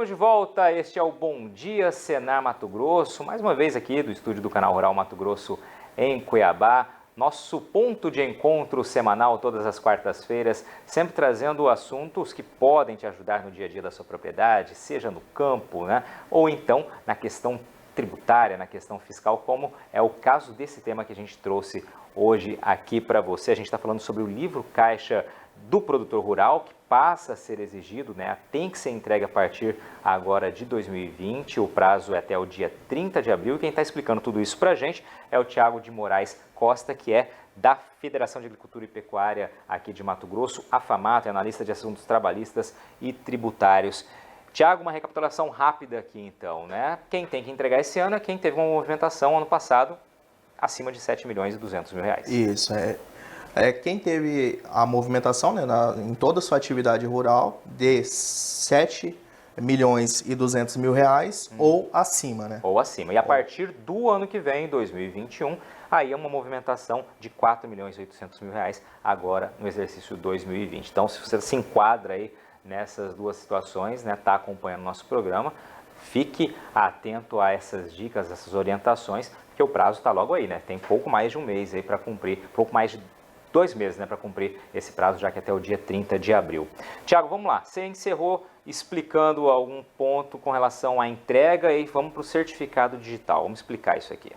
Estamos de volta, este é o Bom Dia Senar Mato Grosso, mais uma vez aqui do estúdio do Canal Rural Mato Grosso em Cuiabá, nosso ponto de encontro semanal todas as quartas-feiras, sempre trazendo assuntos que podem te ajudar no dia a dia da sua propriedade, seja no campo, né? Ou então na questão tributária, na questão fiscal, como é o caso desse tema que a gente trouxe hoje aqui para você. A gente está falando sobre o livro caixa do produtor rural, que passa a ser exigido, né? Tem que ser entregue a partir agora de 2020, o prazo é até o dia 30 de abril, e quem está explicando tudo isso para a gente é o Thiago de Moraes Costa, que é da Federação de Agricultura e Pecuária aqui de Mato Grosso, a FAMATO, analista de assuntos trabalhistas e tributários. Thiago, uma recapitulação rápida aqui então, né? Quem tem que entregar esse ano é quem teve uma movimentação ano passado acima de 7 milhões e 200 mil reais. Isso, quem teve a movimentação, né, em toda a sua atividade rural de 7 milhões e 200 mil reais ou acima, né? Ou acima. E a partir do ano que vem, 2021, aí é uma movimentação de 4 milhões e 800 mil reais agora no exercício 2020. Então, se você se enquadra aí nessas duas situações, né, está acompanhando nosso programa, fique atento a essas dicas, essas orientações, porque o prazo está logo aí, né? Tem pouco mais de um mês aí para cumprir, pouco mais de 2 meses, né, para cumprir esse prazo, já que até o dia 30 de abril. Tiago, vamos lá. Você encerrou explicando algum ponto com relação à entrega e vamos para o certificado digital. Vamos explicar isso aqui.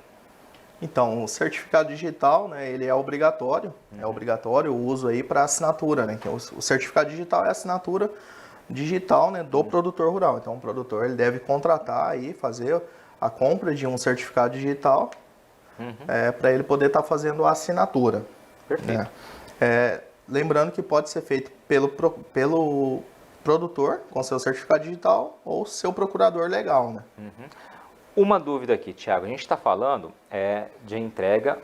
Então, o certificado digital, né, ele é obrigatório, é obrigatório o uso aí para assinatura, né? Que o certificado digital é a assinatura digital, né, do produtor rural. Então, o produtor ele deve contratar aí, fazer a compra de um certificado digital para ele poder estar fazendo a assinatura. Perfeito. Lembrando que pode ser feito pelo produtor com seu certificado digital ou seu procurador legal, né? Uma dúvida aqui, Thiago. A gente está falando de entrega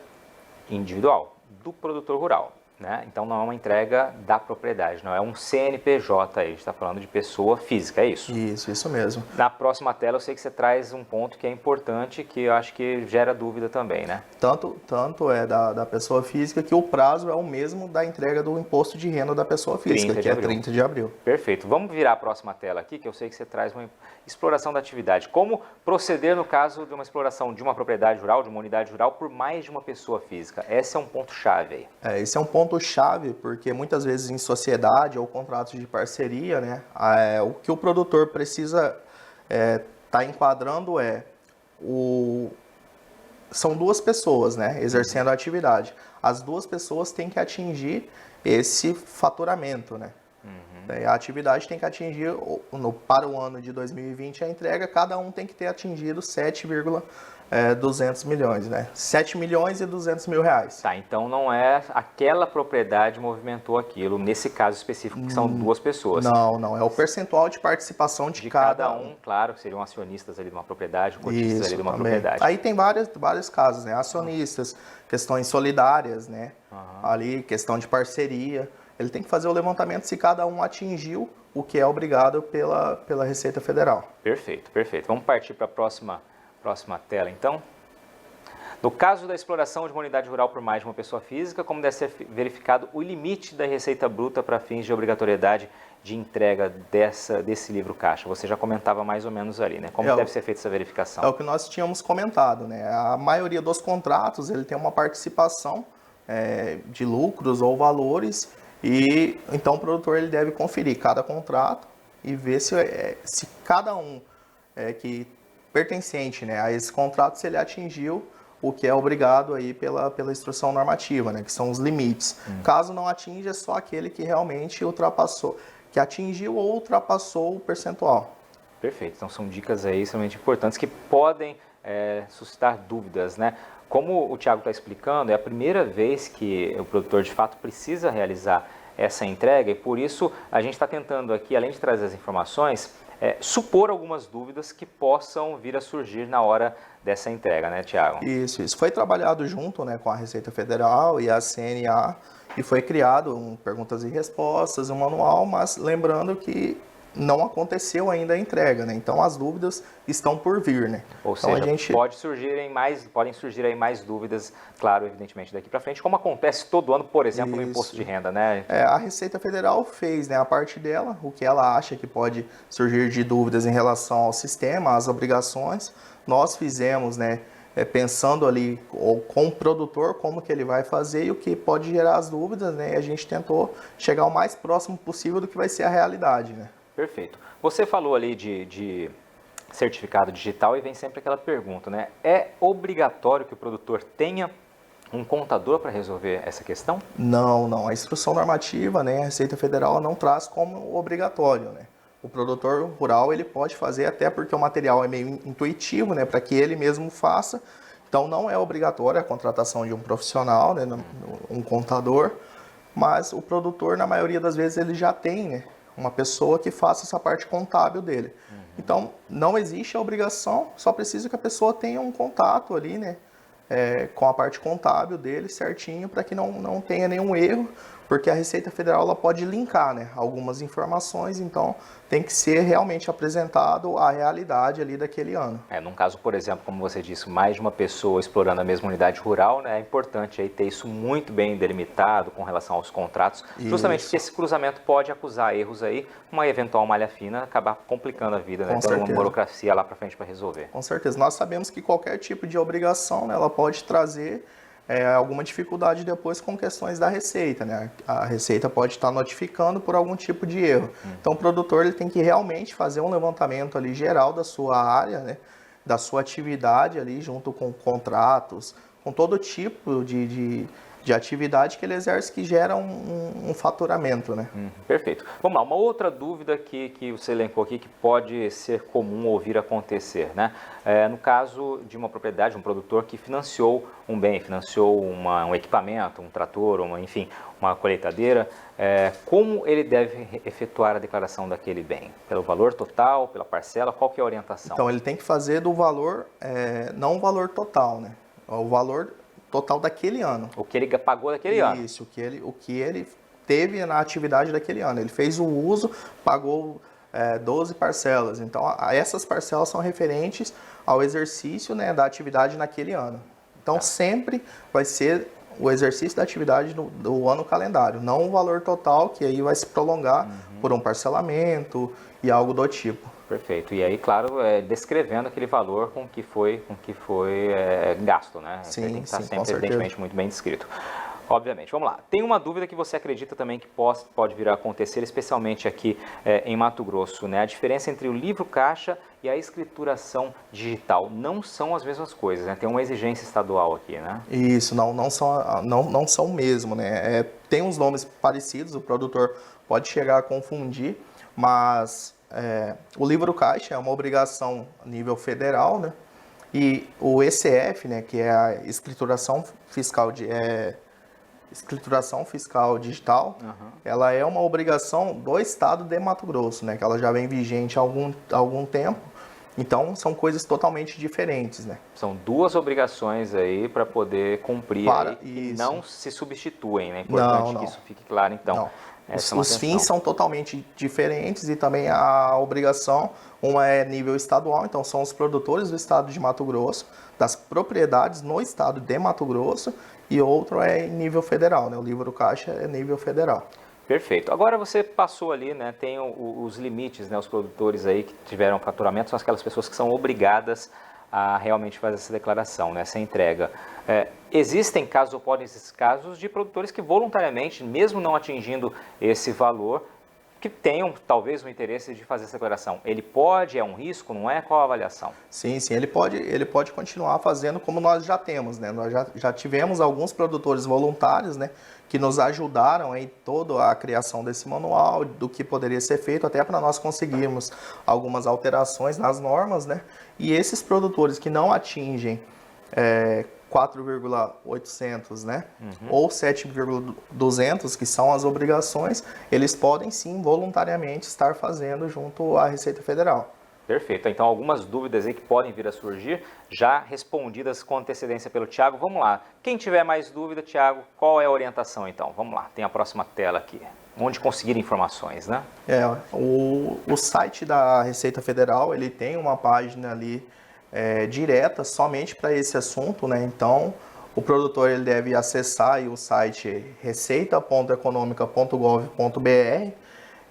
individual do produtor rural, né? Então não é uma entrega da propriedade, não é um CNPJ aí. A gente está falando de pessoa física, é isso? Isso mesmo. Na próxima tela eu sei que você traz um ponto que é importante, que eu acho que gera dúvida também, né? Tanto é da pessoa física que o prazo é o mesmo da entrega do imposto de renda da pessoa física, que é 30 de abril. Perfeito. Vamos virar a próxima tela aqui, que eu sei que você traz uma exploração da atividade. Como proceder no caso de uma exploração de uma propriedade rural, de uma unidade rural, por mais de uma pessoa física? Esse é um ponto-chave aí. Esse é um ponto-chave, porque muitas vezes em sociedade ou contratos de parceria, né, o que o produtor precisa tá enquadrando são duas pessoas, né, exercendo a atividade. As duas pessoas têm que atingir esse faturamento, né? A atividade tem que atingir, para o ano de 2020, a entrega, cada um tem que ter atingido 7,200 milhões, né? 7 milhões e 200 mil reais. Tá, então não é aquela propriedade movimentou aquilo, nesse caso específico, que são duas pessoas. Não, é o percentual de participação de cada um. Claro, seriam acionistas ali de uma propriedade, cotistas ali de uma também. propriedade. Aí tem vários casos, né? Acionistas, questões solidárias, né? Ali, questão de parceria. Ele tem que fazer o levantamento se cada um atingiu o que é obrigado pela Receita Federal. Perfeito. Vamos partir para a próxima tela, então. No caso da exploração de uma unidade rural por mais de uma pessoa física, como deve ser verificado o limite da receita bruta para fins de obrigatoriedade de entrega desse livro caixa? Você já comentava mais ou menos ali, né? Como deve ser feita essa verificação? É o que nós tínhamos comentado, né? A maioria dos contratos, ele tem uma participação de lucros ou valores, e então o produtor ele deve conferir cada contrato e ver se cada um que pertencente, né, a esse contrato, se ele atingiu o que é obrigado aí pela instrução normativa, né, que são os limites. Caso não atinja, é só aquele que realmente que atingiu ou ultrapassou o percentual. Perfeito, então são dicas aí extremamente importantes que podem suscitar dúvidas, né? Como o Thiago está explicando, é a primeira vez que o produtor de fato precisa realizar essa entrega, e por isso a gente está tentando aqui, além de trazer as informações, supor algumas dúvidas que possam vir a surgir na hora dessa entrega, né, Thiago? Isso foi trabalhado junto, né, com a Receita Federal e a CNA, e foi criado perguntas e respostas, um manual, mas lembrando que não aconteceu ainda a entrega, né? Então as dúvidas estão por vir, né? Ou então, seja, podem surgir aí mais dúvidas, claro, evidentemente, daqui para frente, como acontece todo ano, por exemplo, no imposto de renda, né? A Receita Federal fez, né, a parte dela, o que ela acha que pode surgir de dúvidas em relação ao sistema, às obrigações. Nós fizemos, né, pensando ali com o produtor, como que ele vai fazer e o que pode gerar as dúvidas, né? E a gente tentou chegar o mais próximo possível do que vai ser a realidade, né? Perfeito. Você falou ali de certificado digital e vem sempre aquela pergunta, né? É obrigatório que o produtor tenha um contador para resolver essa questão? Não. A instrução normativa, né, a Receita Federal não traz como obrigatório, né? O produtor rural ele pode fazer até porque o material é meio intuitivo, né, para que ele mesmo faça. Então não é obrigatória a contratação de um profissional, né, um contador, mas o produtor na maioria das vezes ele já tem, né, uma pessoa que faça essa parte contábil dele. Então não existe a obrigação, só precisa que a pessoa tenha um contato ali, né, com a parte contábil dele certinho para que não tenha nenhum erro, porque a Receita Federal ela pode linkar, né, algumas informações, então tem que ser realmente apresentado a realidade ali daquele ano. Num caso, por exemplo, como você disse, mais de uma pessoa explorando a mesma unidade rural, né, é importante aí ter isso muito bem delimitado com relação aos contratos, justamente porque esse cruzamento pode acusar erros aí, uma eventual malha fina acabar complicando a vida, né, tendo uma burocracia lá para frente para resolver. Com certeza. Nós sabemos que qualquer tipo de obrigação, né, ela pode trazer alguma dificuldade depois com questões da Receita, né? A Receita pode estar notificando por algum tipo de erro. Então o produtor ele tem que realmente fazer um levantamento ali geral da sua área, né? Da sua atividade ali junto com contratos, com todo tipo de atividade que ele exerce que gera um faturamento, né? Perfeito. Vamos lá, uma outra dúvida que você elencou aqui que pode ser comum ouvir acontecer, né? No caso de uma propriedade, um produtor que financiou um bem, financiou um equipamento, um trator, enfim, uma colheitadeira, como ele deve efetuar a declaração daquele bem? Pelo valor total, pela parcela, qual que é a orientação? Então ele tem que fazer do valor, não o valor total, né? O valor total daquele ano. O que ele pagou daquele ano. Isso, o que ele teve na atividade daquele ano. Ele fez o uso, pagou 12 parcelas. Então, essas parcelas são referentes ao exercício, né, da atividade naquele ano. Então, sempre vai ser o exercício da atividade do ano calendário, não o valor total, que aí vai se prolongar por um parcelamento e algo do tipo. Perfeito. E aí, claro, descrevendo aquele valor com que foi gasto, né? Sim, tem que estar sempre, certeza. evidentemente, muito bem descrito. Obviamente. Vamos lá. Tem uma dúvida que você acredita também que pode vir a acontecer, especialmente aqui em Mato Grosso, né? A diferença entre o livro caixa e a escrituração digital não são as mesmas coisas, né? Tem uma exigência estadual aqui, né? Isso, não são mesmo, né? Tem uns nomes parecidos, o produtor pode chegar a confundir, mas o livro caixa é uma obrigação a nível federal, né? E o ECF, né, que é a escrituração fiscal digital, ela é uma obrigação do estado de Mato Grosso, né, que ela já vem vigente há algum tempo. Então, são coisas totalmente diferentes, né? São duas obrigações aí para poder cumprir aí, que não se substituem, né? É importante que isso fique claro, então. Os fins são totalmente diferentes e também a obrigação, uma é nível estadual, então são os produtores do estado de Mato Grosso, das propriedades no estado de Mato Grosso, e outro é em nível federal, né? O livro caixa é nível federal. Perfeito. Agora você passou ali, né? Tem os limites, né? Os produtores aí que tiveram faturamento são aquelas pessoas que são obrigadas a realmente fazer essa declaração, né? Essa entrega. Existem casos, ou podem existir casos, de produtores que voluntariamente, mesmo não atingindo esse valor, que tenham talvez o interesse de fazer essa declaração. Ele pode, é um risco, não é? Qual a avaliação? Sim, ele pode continuar fazendo como nós já temos, né? Nós já tivemos alguns produtores voluntários, né? Que nos ajudaram em toda a criação desse manual, do que poderia ser feito, até para nós conseguirmos algumas alterações nas normas, né? E esses produtores que não atingem 4,800, né? Ou 7,200, que são as obrigações, eles podem sim voluntariamente estar fazendo junto à Receita Federal. Perfeito. Então, algumas dúvidas aí que podem vir a surgir, já respondidas com antecedência pelo Thiago. Vamos lá. Quem tiver mais dúvida, Thiago, qual é a orientação então? Vamos lá, tem a próxima tela aqui. onde conseguir informações, né? O site da Receita Federal, ele tem uma página ali direta somente para esse assunto, né? Então, o produtor ele deve acessar aí o site receita.economica.gov.br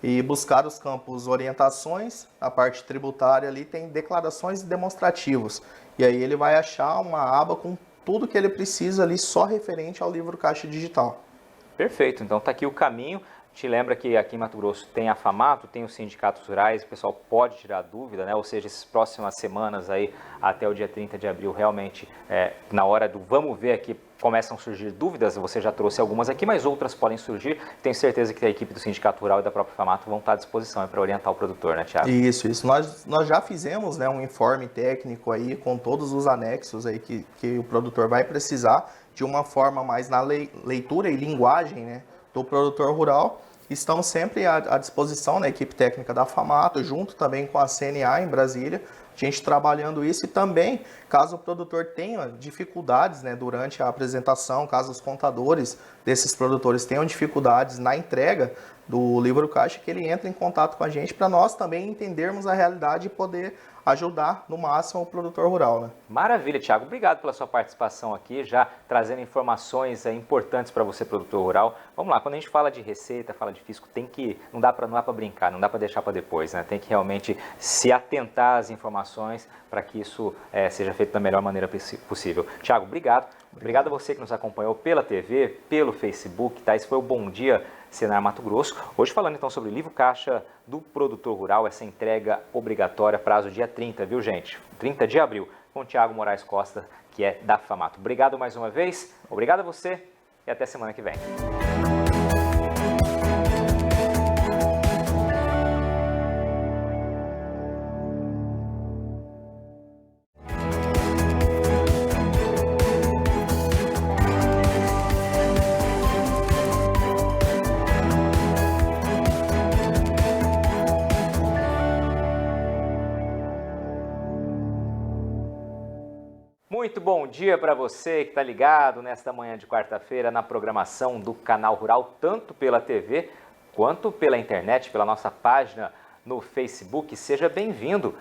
e buscar os campos orientações. A parte tributária ali tem declarações e demonstrativos. E aí ele vai achar uma aba com tudo que ele precisa ali só referente ao livro Caixa Digital. Perfeito, então está aqui o caminho. Te lembra que aqui em Mato Grosso tem a FAMATO, tem os sindicatos rurais, o pessoal pode tirar dúvida, né? Ou seja, essas próximas semanas aí, até o dia 30 de abril, realmente, na hora do vamos ver aqui, começam a surgir dúvidas, você já trouxe algumas aqui, mas outras podem surgir. Tenho certeza que a equipe do Sindicato Rural e da própria FAMATO vão estar à disposição para orientar o produtor, né, Thiago? Isso. Nós já fizemos, né, um informe técnico aí com todos os anexos aí que o produtor vai precisar de uma forma mais na leitura e linguagem, né, do produtor rural. Estamos sempre à disposição, né, equipe técnica da FAMATO, junto também com a CNA em Brasília, a gente trabalhando isso. E também, caso o produtor tenha dificuldades, né, durante a apresentação, caso os contadores desses produtores tenham dificuldades na entrega do livro caixa, que ele entre em contato com a gente para nós também entendermos a realidade e poder ajudar no máximo o produtor rural, né? Maravilha, Thiago. Obrigado pela sua participação aqui, já trazendo informações importantes para você, produtor rural. Vamos lá, quando a gente fala de receita, fala de fisco, não é para brincar, não dá para deixar para depois, né? Tem que realmente se atentar às informações para que isso seja feito da melhor maneira possível. Thiago, obrigado. Obrigado a você que nos acompanhou pela TV, pelo Facebook, tá? Esse foi o Bom Dia Senar Mato Grosso. Hoje falando então sobre o livro caixa do produtor rural, essa entrega obrigatória, prazo dia 30, viu gente? 30 de abril, com o Thiago Moraes Costa, que é da FAMATO. Obrigado mais uma vez, obrigado a você e até semana que vem. Muito bom dia para você que está ligado nesta manhã de quarta-feira na programação do Canal Rural, tanto pela TV quanto pela internet, pela nossa página no Facebook. Seja bem-vindo.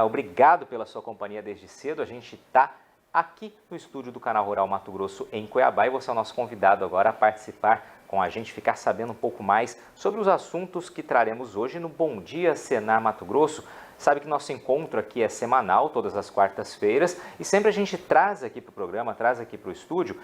Obrigado pela sua companhia desde cedo. A gente está aqui no estúdio do Canal Rural Mato Grosso, em Cuiabá, e você é o nosso convidado agora a participar com a gente, ficar sabendo um pouco mais sobre os assuntos que traremos hoje no Bom Dia Senar Mato Grosso. Sabe que nosso encontro aqui é semanal, todas as quartas-feiras, e sempre a gente traz aqui para o programa, traz aqui para o estúdio,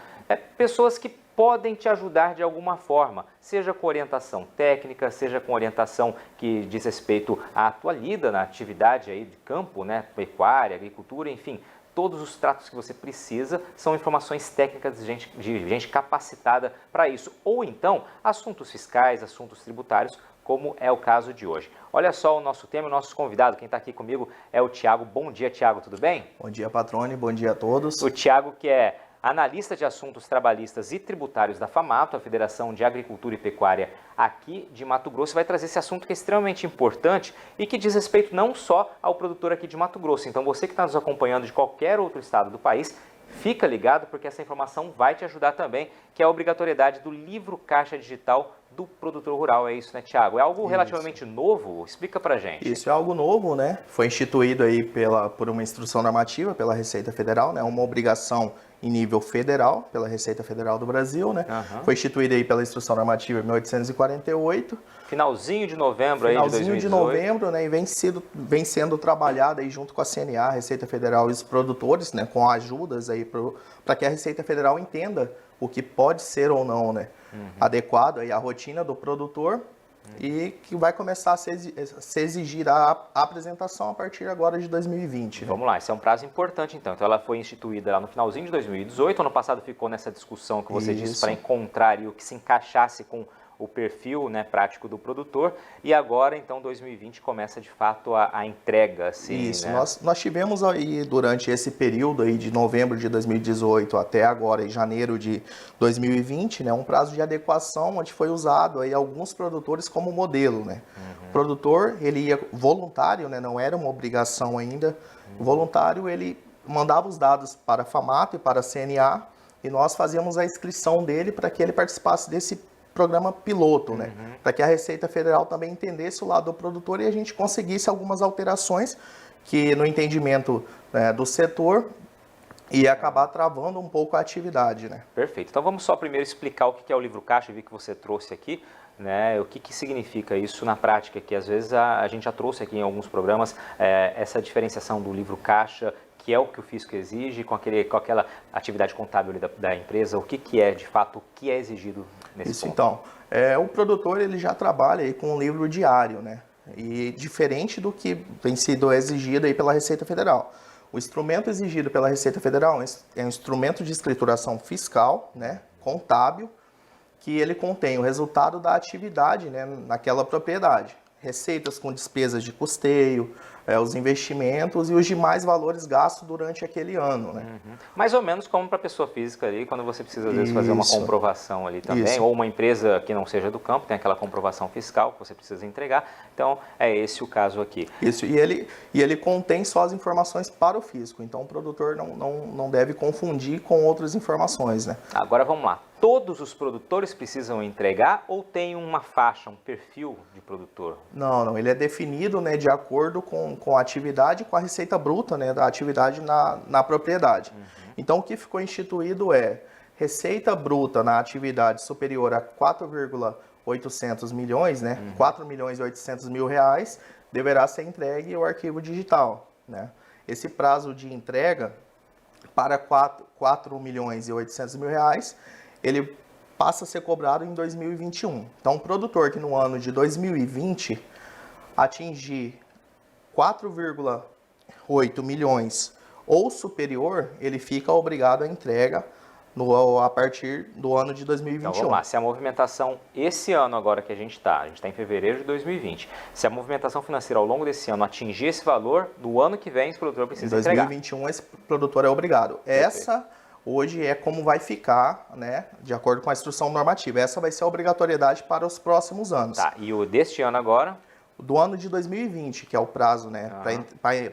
pessoas que podem te ajudar de alguma forma, seja com orientação técnica, seja com orientação que diz respeito à tua lida na atividade aí de campo, né, pecuária, agricultura, enfim. Todos os tratos que você precisa são informações técnicas de gente capacitada para isso. Ou então, assuntos fiscais, assuntos tributários, como é o caso de hoje. Olha só o nosso tema, o nosso convidado, quem está aqui comigo é o Thiago. Bom dia, Thiago, tudo bem? Bom dia, Patrone, bom dia a todos. O Thiago, que é analista de assuntos trabalhistas e tributários da FAMATO, a Federação de Agricultura e Pecuária aqui de Mato Grosso, vai trazer esse assunto que é extremamente importante e que diz respeito não só ao produtor aqui de Mato Grosso. Então você que está nos acompanhando de qualquer outro estado do país, fica ligado porque essa informação vai te ajudar também, que é a obrigatoriedade do livro caixa digital do produtor rural. É isso, né, Thiago? É algo relativamente novo? Explica pra gente. Isso é algo novo, né? Foi instituído aí por uma instrução normativa pela Receita Federal, né? Uma obrigação em nível federal, pela Receita Federal do Brasil, né? Uhum. Foi instituída aí pela instrução normativa em 1848. Finalzinho de novembro aí de 2018. Finalzinho de novembro, né? E vem sendo trabalhada aí junto com a CNA, a Receita Federal e os produtores, né? Com ajudas aí para que a Receita Federal entenda o que pode ser ou não, né? Adequado aí à rotina do produtor e que vai começar a se exigir a apresentação a partir agora de 2020. Né? Vamos lá, esse é um prazo importante então. Então ela foi instituída lá no finalzinho de 2018, ano passado ficou nessa discussão que você disse para encontrar o que se encaixasse com o perfil, né, prático do produtor, e agora então 2020 começa de fato a entrega. Assim, isso, né? nós tivemos aí durante esse período aí de novembro de 2018 até agora em janeiro de 2020, né, um prazo de adequação onde foi usado aí alguns produtores como modelo, né? O produtor, ele ia voluntário, né, não era uma obrigação ainda, o voluntário ele mandava os dados para a FAMATO e para a CNA e nós fazíamos a inscrição dele para que ele participasse desse programa piloto, né? Para que a Receita Federal também entendesse o lado do produtor e a gente conseguisse algumas alterações que no entendimento, né, do setor ia acabar travando um pouco a atividade, né? Perfeito. Então vamos só primeiro explicar o que é o livro caixa, eu vi que você trouxe aqui, né? O que significa isso na prática, que às vezes a gente já trouxe aqui em alguns programas essa diferenciação do livro caixa, que é o que o fisco exige, com aquela atividade contábil da empresa, o que é de fato, o que é exigido nesse Isso, ponto? então, o produtor ele já trabalha aí com um livro diário, né? E diferente do que tem sido exigido aí pela Receita Federal. O instrumento exigido pela Receita Federal é um instrumento de escrituração fiscal, né, contábil, que ele contém o resultado da atividade, né, naquela propriedade. Receitas com despesas de custeio, os investimentos e os demais valores gastos durante aquele ano, né? Mais ou menos como para a pessoa física ali, quando você precisa às vezes fazer uma Isso. comprovação ali também, Isso. ou uma empresa que não seja do campo, tem aquela comprovação fiscal que você precisa entregar. Então, é esse o caso aqui. Isso, e ele contém só as informações para o fisco, então o produtor não deve confundir com outras informações, né? Agora vamos lá. Todos os produtores precisam entregar ou tem uma faixa, um perfil de produtor? Não, ele é definido, né, de acordo com a atividade e com a receita bruta, né, da atividade na propriedade. Então, o que ficou instituído é receita bruta na atividade superior a 4,800 milhões, né, 4 milhões e 800 mil reais, deverá ser entregue o arquivo digital, né. Esse prazo de entrega para 4 milhões e 800 mil reais, ele passa a ser cobrado em 2021. Então, o produtor que no ano de 2020 atingir 4,8 milhões ou superior, ele fica obrigado à entrega a partir do ano de 2021. Então vamos lá, se a movimentação esse ano agora que a gente está em fevereiro de 2020, se a movimentação financeira ao longo desse ano atingir esse valor, do ano que vem esse produtor precisa entregar. Em 2021 esse produtor é obrigado. Perfeito. Essa hoje é como vai ficar, né, de acordo com a instrução normativa. Essa vai ser a obrigatoriedade para os próximos anos. Tá, e o deste ano agora? Do ano de 2020, que é o prazo, né,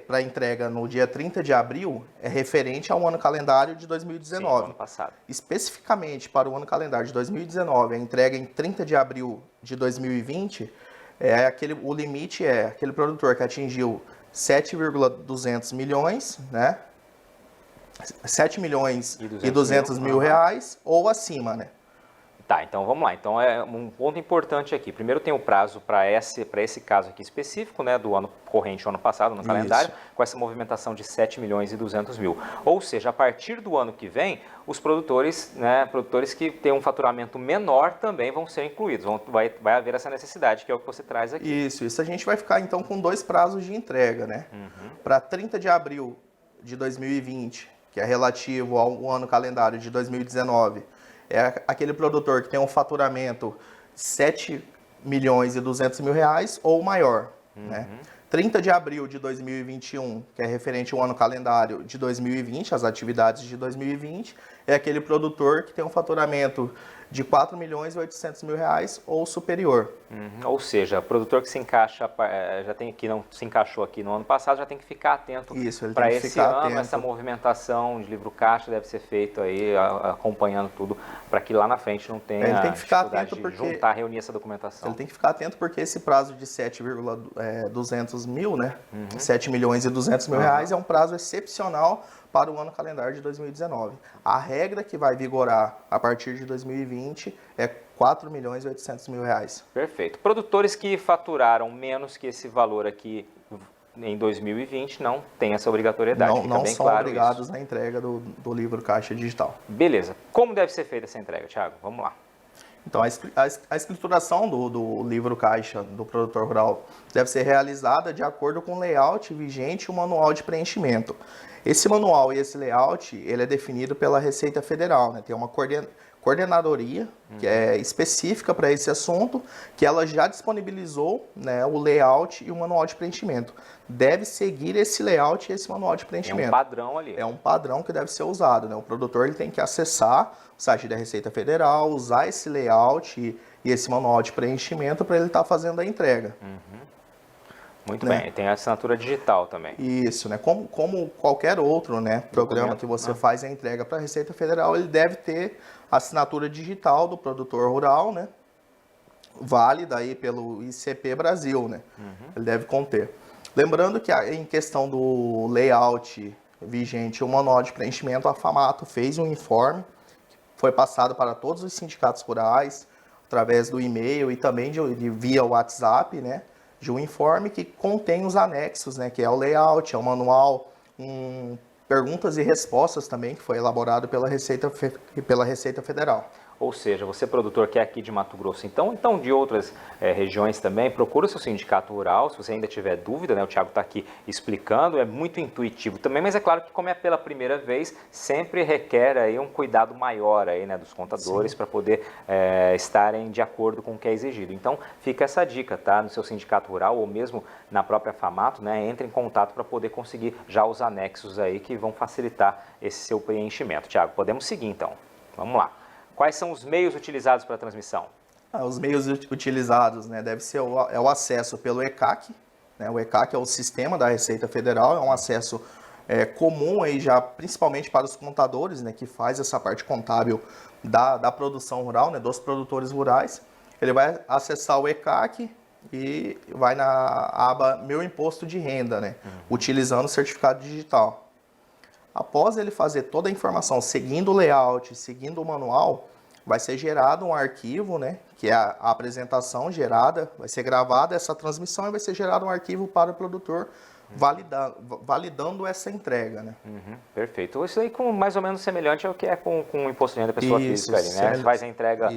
para entrega no dia 30 de abril, é referente ao ano calendário de 2019. Sim, ano passado. Especificamente para o ano calendário de 2019, a entrega em 30 de abril de 2020, o limite é aquele produtor que atingiu 7,200 milhões, né? 7 milhões e 200 mil reais ou acima, né? Tá, então vamos lá. Então é um ponto importante aqui. Primeiro tem o prazo para esse caso aqui específico, né, do ano corrente, ano passado, no calendário, com essa movimentação de 7 milhões e 200 mil. Ou seja, a partir do ano que vem, os produtores, né, produtores que têm um faturamento menor também vão ser incluídos. Vai haver essa necessidade, que é o que você traz aqui. Isso a gente vai ficar então com 2 prazos de entrega, né? Para 30 de abril de 2020, que é relativo ao ano calendário de 2019, é aquele produtor que tem um faturamento 7 milhões e 200 mil reais ou maior, né? 30 de abril de 2021, que é referente ao ano calendário de 2020, as atividades de 2020, é aquele produtor que tem um faturamento de 4 milhões e 800 mil reais ou superior. Ou seja, o produtor que se encaixa, que não se encaixou aqui no ano passado, já tem que ficar atento para esse ano. Essa movimentação de livro caixa deve ser feita aí, acompanhando tudo, para que lá na frente não tenha ele tem que ficar dificuldade atento de juntar, reunir essa documentação. Ele tem que ficar atento porque esse prazo de 7,200 mil, né? 7 milhões e 200 mil reais é um prazo excepcional para o ano calendário de 2019. A regra que vai vigorar a partir de 2020 é 4 milhões e 800 mil reais. Perfeito. Produtores que faturaram menos que esse valor aqui em 2020 não tem essa obrigatoriedade. Não bem são claro obrigados isso. na entrega do livro caixa digital. Beleza. Como deve ser feita essa entrega, Thiago? Vamos lá. Então, a escrituração do livro caixa do produtor rural deve ser realizada de acordo com o layout vigente e o manual de preenchimento. Esse manual e esse layout, ele é definido pela Receita Federal, né? Tem uma coordenadoria que é específica para esse assunto, que ela já disponibilizou, né, o layout e o manual de preenchimento. Deve seguir esse layout e esse manual de preenchimento. É um padrão ali. É um padrão que deve ser usado, né? O produtor ele tem que acessar o site da Receita Federal, usar esse layout e esse manual de preenchimento para ele estar fazendo a entrega. Muito né? bem, tem a assinatura digital também. Isso, né? Como qualquer outro, né, programa que você faz a entrega para a Receita Federal, ele deve ter a assinatura digital do produtor rural, né? válida aí pelo ICP Brasil, né? Ele deve conter. Lembrando que em questão do layout vigente, o manual de preenchimento, a FAMATO fez um informe, que foi passado para todos os sindicatos rurais, através do e-mail e também via WhatsApp, né? De um informe que contém os anexos, né? Que é o layout, é o manual, perguntas e respostas também, que foi elaborado pela Receita Federal. Ou seja, você produtor que é aqui de Mato Grosso, então de outras regiões também, procura o seu sindicato rural, se você ainda tiver dúvida, né? O Thiago está aqui explicando, é muito intuitivo também, mas é claro que como é pela primeira vez, sempre requer aí um cuidado maior aí, né, dos contadores para poder estarem de acordo com o que é exigido. Então fica essa dica, tá? No seu sindicato rural ou mesmo na própria FAMATO, né? Entre em contato para poder conseguir já os anexos aí que vão facilitar esse seu preenchimento. Thiago, podemos seguir então, vamos lá. Quais são os meios utilizados para a transmissão? Os meios utilizados, né, deve ser o acesso pelo ECAC, né, o ECAC é o sistema da Receita Federal, é um acesso comum aí já, principalmente para os contadores, né, que faz essa parte contábil da produção rural, né, dos produtores rurais. Ele vai acessar o ECAC e vai na aba Meu Imposto de Renda, né, utilizando o certificado digital. Após ele fazer toda a informação seguindo o layout, seguindo o manual, vai ser gerado um arquivo, né, que é a apresentação gerada, vai ser gravada essa transmissão e vai ser gerado um arquivo para o produtor validando essa entrega, né? Perfeito. Isso aí mais ou menos semelhante ao que é com o imposto de renda da pessoa física ali, né? Você faz a entrega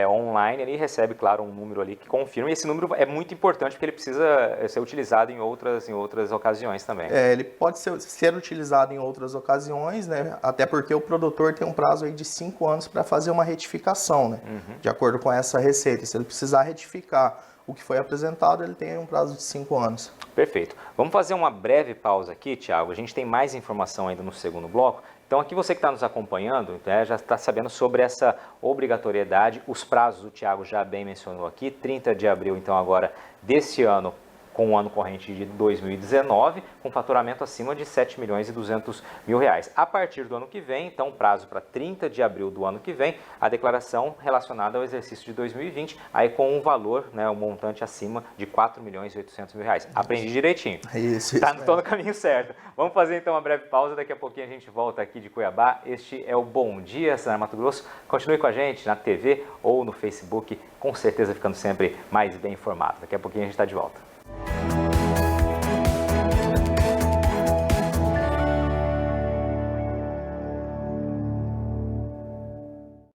online ali, recebe, claro, um número ali que confirma, e esse número é muito importante porque ele precisa ser utilizado em outras ocasiões também. Ele pode ser utilizado em outras ocasiões, né? Até porque o produtor tem um prazo aí de 5 anos para fazer uma retificação, né? De acordo com essa receita. Se ele precisar retificar o que foi apresentado, ele tem um prazo de 5 anos. Perfeito. Vamos fazer uma breve pausa aqui, Thiago. A gente tem mais informação ainda no segundo bloco. Então, aqui você que está nos acompanhando, né, já está sabendo sobre essa obrigatoriedade. Os prazos o Thiago já bem mencionou aqui. 30 de abril, então, agora desse ano, com o ano corrente de 2019, com faturamento acima de 7 milhões e 200 mil reais. A partir do ano que vem, então, prazo para 30 de abril do ano que vem, a declaração relacionada ao exercício de 2020, aí com um valor, né, um montante acima de 4 milhões e 800 mil reais. Aprendi direitinho. Isso. Estou no caminho certo. Vamos fazer então uma breve pausa, daqui a pouquinho a gente volta aqui de Cuiabá. Este é o Bom Dia, Senar Mato Grosso. Continue com a gente na TV ou no Facebook, com certeza ficando sempre mais bem informado. Daqui a pouquinho a gente está de volta.